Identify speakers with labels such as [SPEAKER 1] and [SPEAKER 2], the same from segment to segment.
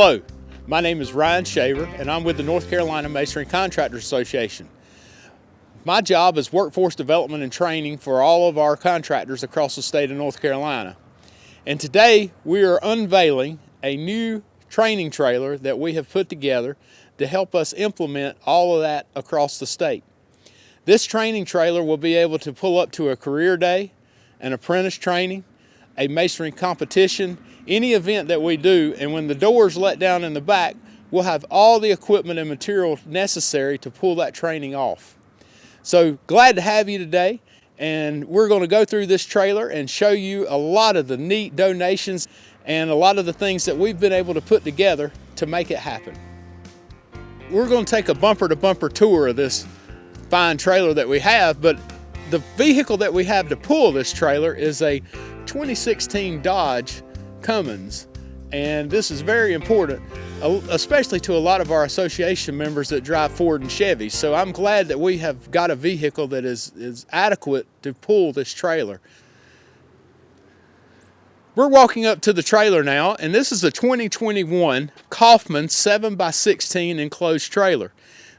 [SPEAKER 1] Hello, my name is Ryan Shaver and I'm with the North Carolina Masonry Contractors Association. My job is workforce development and training for all of our contractors across the state of North Carolina. And today we are unveiling a new training trailer that we have put together to help us implement all of that across the state. This training trailer will be able to pull up to a career day, an apprentice training, a masonry competition, any event that we do, and when the doors let down in the back, we'll have all the equipment and material necessary to pull that training off. So glad to have you today, and we're going to go through this trailer and show you a lot of the neat donations and a lot of the things that we've been able to put together to make it happen. We're going to take a bumper-to-bumper tour of this fine trailer that we have, but the vehicle that we have to pull this trailer is a 2016 Dodge Cummins, and this is very important, especially to a lot of our association members that drive Ford and Chevy. So I'm glad that we have got a vehicle that is adequate to pull this trailer. We're walking up to the trailer now, and this is a 2021 Kaufman 7x16 enclosed trailer.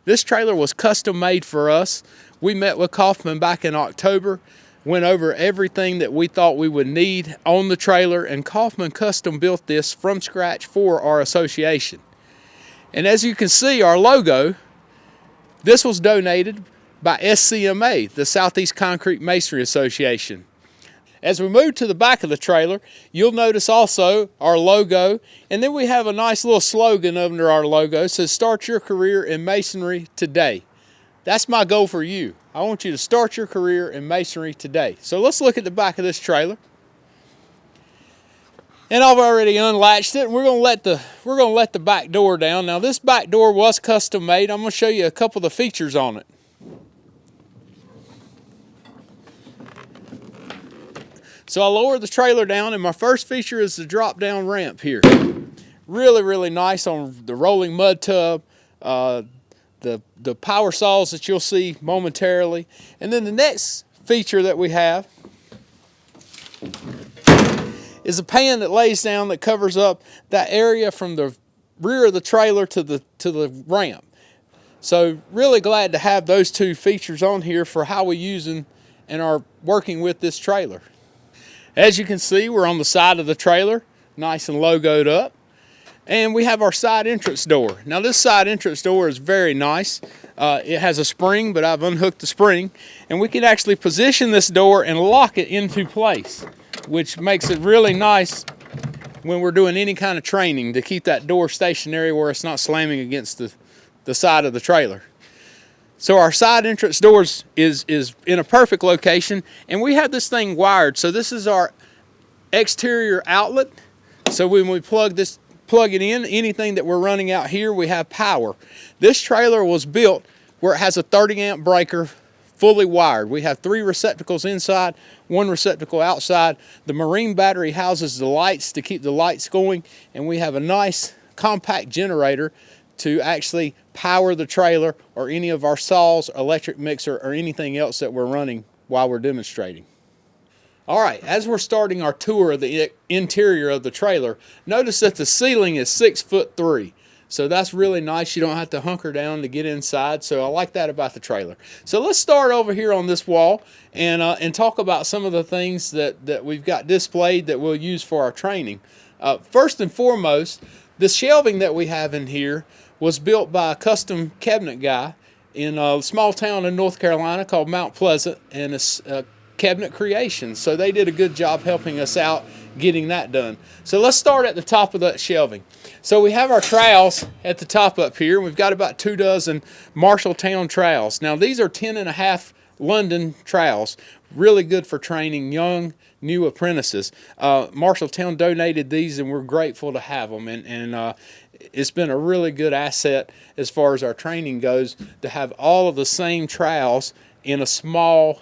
[SPEAKER 1] This trailer was custom made for us. We met with Kaufman back in October, went over everything that we thought we would need on the trailer, and Kaufman custom built this from scratch for our association. And as you can see, our logo, this was donated by NCMCA, the Southeast Concrete Masonry Association. As we move to the back of the trailer, you'll notice also our logo, and then we have a nice little slogan under our logo. It says, "Start your career in masonry today." That's my goal for you. I want you to start your career in masonry today. So let's look at the back of this trailer. And I've already unlatched it. We're going to let the back door down. Now this back door was custom made. I'm going to show you a couple of the features on it. So I lower the trailer down, and my first feature is the drop down ramp here. Really, really nice on the rolling mud tub, the power saws that you'll see momentarily. And then the next feature that we have is a pan that lays down that covers up that area from the rear of the trailer to the ramp. So really glad to have those two features on here for how we're using and are working with this trailer. As you can see, we're on the side of the trailer, nice and logoed up. And we have our side entrance door. Now this side entrance door is very nice. It has a spring, but I've unhooked the spring. And we can actually position this door and lock it into place, which makes it really nice when we're doing any kind of training to keep that door stationary where it's not slamming against the side of the trailer. So our side entrance doors is in a perfect location, and we have this thing wired. So this is our exterior outlet. So when we plug it in, anything that we're running out here, we have power. This trailer was built where it has a 30 amp breaker fully wired. We have 3 receptacles inside, 1 receptacle outside. The marine battery houses the lights to keep the lights going, and we have a nice compact generator to actually power the trailer or any of our saws, electric mixer, or anything else that we're running while we're demonstrating. All right, as we're starting our tour of the interior of the trailer, notice that the ceiling is 6'3". So that's really nice. You don't have to hunker down to get inside. So I like that about the trailer. So let's start over here on this wall and talk about some of the things that we've got displayed that we'll use for our training. First and foremost, the shelving that we have in here was built by a custom cabinet guy in a small town in North Carolina called Mount Pleasant, and it's Cabinet Creations. So they did a good job helping us out getting that done. So let's start at the top of that shelving. So we have our trowels at the top up here. We've got about 2 dozen Marshalltown trowels. Now these are 10.5 London trowels, really good for training young, new apprentices. Marshalltown donated these, and we're grateful to have them. And it's been a really good asset as far as our training goes to have all of the same trowels in a small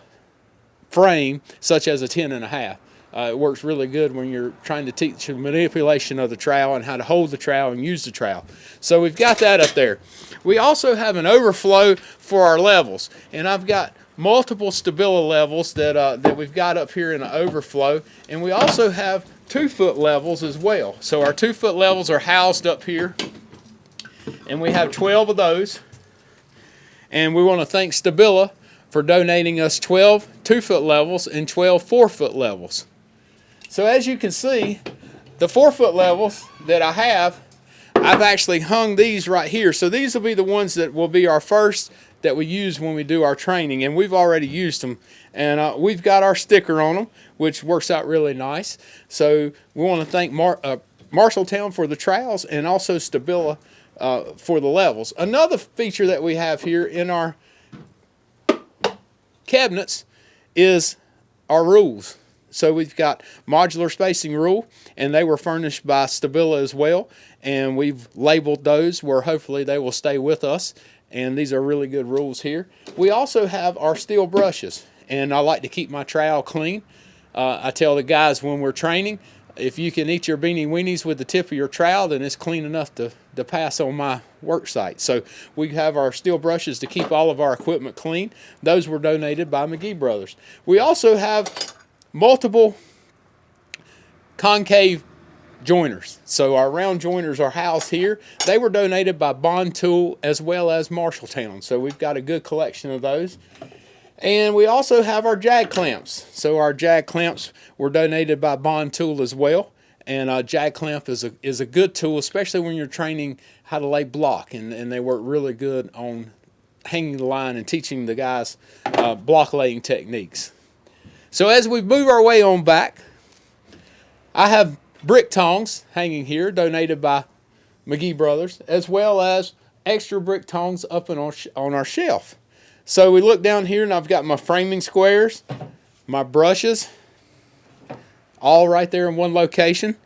[SPEAKER 1] frame, such as a 10.5. It works really good when you're trying to teach the manipulation of the trowel and how to hold the trowel and use the trowel. So we've got that up there. We also have an overflow for our levels, and I've got multiple stability levels that we've got up here in an overflow, and we also have 2-foot levels as well. So our 2-foot levels are housed up here, and we have 12 of those. And we want to thank Stabila for donating us 12 2-foot levels and 12 4-foot levels. So as you can see, the 4-foot levels that I have, I've actually hung these right here. So these will be the ones that will be our first that we use when we do our training, and we've already used them. And we've got our sticker on them, which works out really nice. So we want to thank Marshalltown for the trowels, and also Stabila for the levels. Another feature that we have here in our cabinets is our rules. So we've got modular spacing rule, and they were furnished by Stabila as well, and we've labeled those where hopefully they will stay with us, and these are really good rules here. We also have our steel brushes, and I like to keep my trowel clean. I tell the guys when we're training, if you can eat your beanie weenies with the tip of your trowel, then it's clean enough to pass on my work site. So we have our steel brushes to keep all of our equipment clean. Those were donated by McGee Brothers. We also have multiple concave joiners. So our round joiners are housed here. They were donated by Bond Tool as well as Marshalltown. So we've got a good collection of those. And we also have our jag clamps. So our jag clamps were donated by Bond Tool as well. And a jag clamp is a good tool, especially when you're training how to lay block. And they work really good on hanging the line and teaching the guys block laying techniques. So as we move our way on back, I have brick tongs hanging here, donated by McGee Brothers, as well as extra brick tongs up on our shelf. So we look down here, and I've got my framing squares, my brushes, all right there in one location.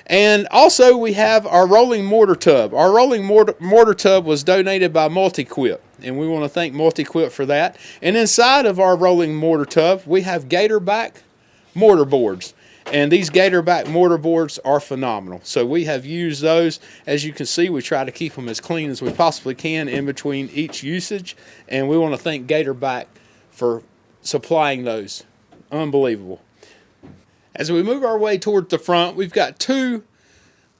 [SPEAKER 1] And also we have our rolling mortar tub. Our rolling mortar tub was donated by Multi-Quip, and we want to thank Multi-Quip for that. And inside of our rolling mortar tub, we have Gatorback mortar boards. And these Gatorback mortar boards are phenomenal. So we have used those. As you can see, we try to keep them as clean as we possibly can in between each usage. And we want to thank Gatorback for supplying those. Unbelievable. As we move our way toward the front, we've got 2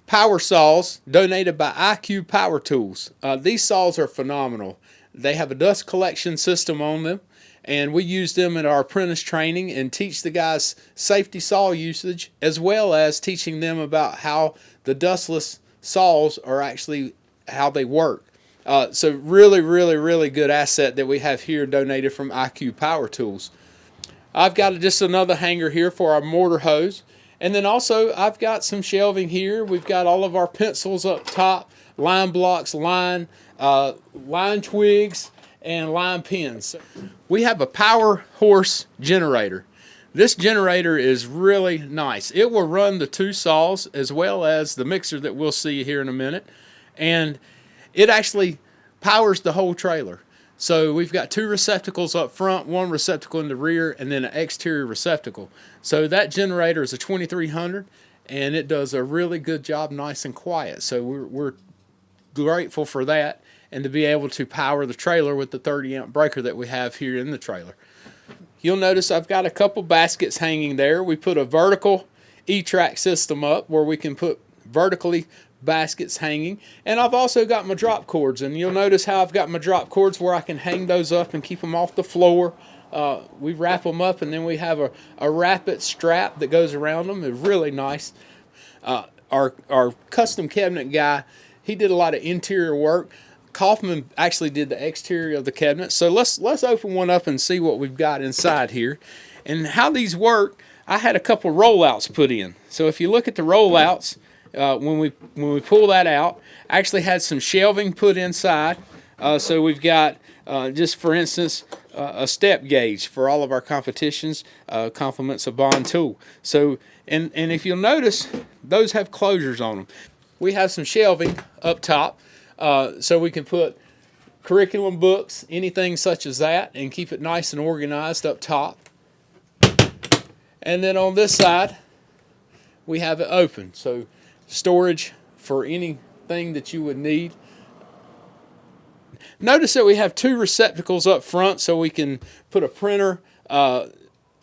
[SPEAKER 1] power saws donated by IQ Power Tools. These saws are phenomenal. They have a dust collection system on them, and we use them in our apprentice training and teach the guys safety saw usage, as well as teaching them about how the dustless saws are actually how they work. So really, really, really good asset that we have here donated from IQ Power Tools. I've got just another hanger here for our mortar hose. And then also I've got some shelving here. We've got all of our pencils up top, line blocks, line twigs, and line pins. We have a power horse generator. This generator is really nice. It will run the 2 saws as well as the mixer that we'll see here in a minute. And it actually powers the whole trailer. So we've got 2 receptacles up front, 1 receptacle in the rear, and then an exterior receptacle. So that generator is a 2300, and it does a really good job, nice and quiet. So we're grateful for that, and to be able to power the trailer with the 30 amp breaker that we have here in the trailer. You'll notice I've got a couple baskets hanging there. We put a vertical E-track system up where we can put vertically baskets hanging, and I've also got my drop cords, and you'll notice how I've got my drop cords where I can hang those up and keep them off the floor. We wrap them up, and then we have a wrap-it strap that goes around them. It's really nice. Our custom cabinet guy, he did a lot of interior work. Kaufman actually did the exterior of the cabinet. So let's open one up and see what we've got inside here. And how these work, I had a couple rollouts put in. So if you look at the rollouts, when we pull that out, I actually had some shelving put inside. So we've got, just for instance, a step gauge for all of our competitions, complements a Bond tool. So, and if you'll notice, those have closures on them. We have some shelving up top, so we can put curriculum books, anything such as that, and keep it nice and organized up top. And then on this side, we have it open, so storage for anything that you would need. Notice that we have 2 receptacles up front, so we can put a printer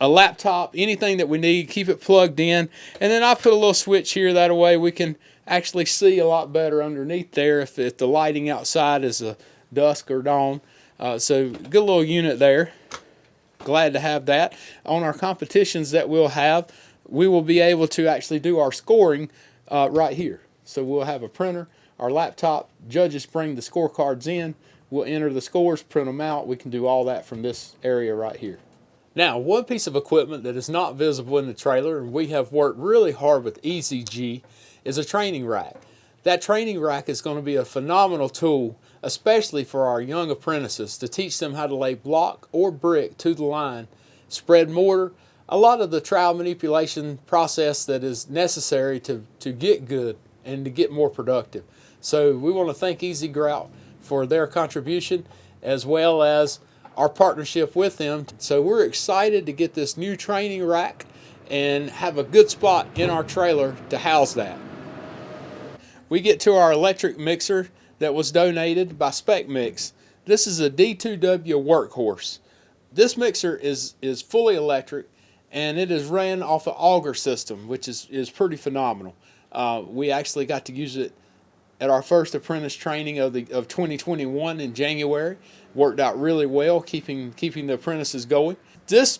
[SPEAKER 1] a laptop, anything that we need, keep it plugged in. And then I put a little switch here, that way we can actually see a lot better underneath there if the lighting outside is dusk or dawn. So good little unit there. Glad to have that. On our competitions that we'll have, we will be able to actually do our scoring right here. So we'll have a printer, our laptop, judges bring the scorecards in, we'll enter the scores, print them out. We can do all that from this area right here. Now, one piece of equipment that is not visible in the trailer, and we have worked really hard with EZG, is a training rack. That training rack is going to be a phenomenal tool, especially for our young apprentices, to teach them how to lay block or brick to the line, spread mortar, a lot of the trowel manipulation process that is necessary to get good and to get more productive. So we want to thank Easy Grout for their contribution, as well as our partnership with them. So we're excited to get this new training rack and have a good spot in our trailer to house that. We get to our electric mixer that was donated by Spec Mix. This is a D2W workhorse. This mixer is fully electric, and it is ran off an auger system, which is pretty phenomenal. We actually got to use it at our first apprentice training of 2021 in January. Worked out really well, keeping the apprentices going. This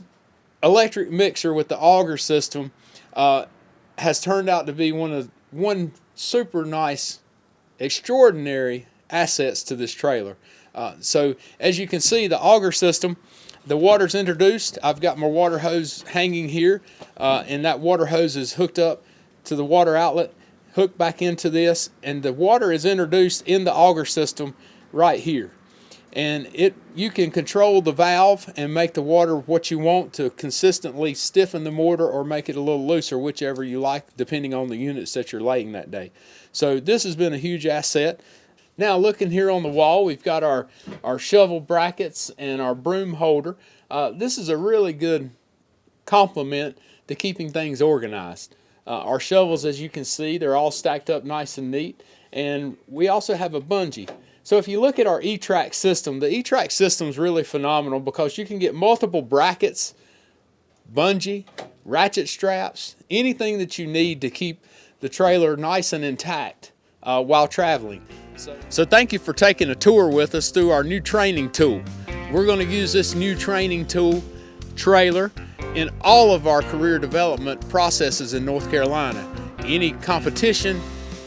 [SPEAKER 1] electric mixer with the auger system has turned out to be one super nice, extraordinary assets to this trailer. So as you can see, the auger system, the water's introduced. I've got my water hose hanging here, and that water hose is hooked up to the water outlet, hooked back into this, and the water is introduced in the auger system right here. And you can control the valve and make the water what you want to consistently stiffen the mortar or make it a little looser, whichever you like, depending on the units that you're laying that day. So this has been a huge asset. Now looking here on the wall, we've got our shovel brackets and our broom holder. This is a really good complement to keeping things organized. Our shovels, as you can see, they're all stacked up nice and neat. And we also have a bungee. So if you look at our E-Track system, the E-Track system is really phenomenal because you can get multiple brackets, bungee, ratchet straps, anything that you need to keep the trailer nice and intact while traveling. So thank you for taking a tour with us through our new training tool. We're going to use this new training tool trailer in all of our career development processes in North Carolina. Any competition,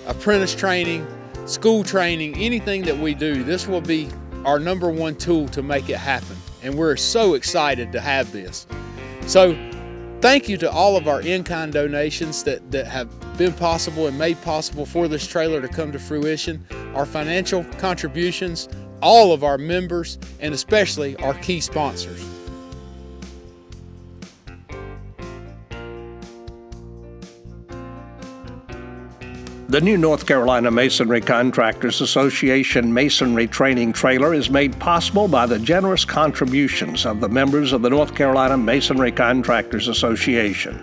[SPEAKER 1] apprentice training, school training, anything that we do, this will be our #1 tool to make it happen. And we're so excited to have this. So thank you to all of our in-kind donations that have been possible and made possible for this trailer to come to fruition, our financial contributions, all of our members, and especially our key sponsors.
[SPEAKER 2] The new North Carolina Masonry Contractors Association Masonry Training Trailer is made possible by the generous contributions of the members of the North Carolina Masonry Contractors Association,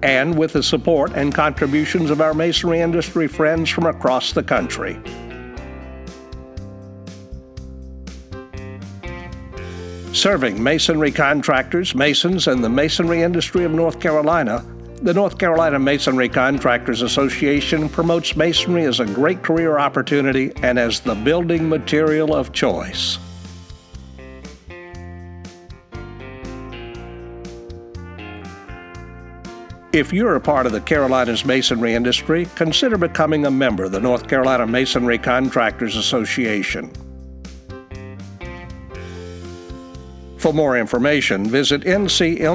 [SPEAKER 2] and with the support and contributions of our masonry industry friends from across the country. Serving masonry contractors, masons, and the masonry industry of North Carolina, the North Carolina Masonry Contractors Association promotes masonry as a great career opportunity and as the building material of choice. If you're a part of the Carolinas masonry industry, consider becoming a member of the North Carolina Masonry Contractors Association. For more information, visit ncmca.com.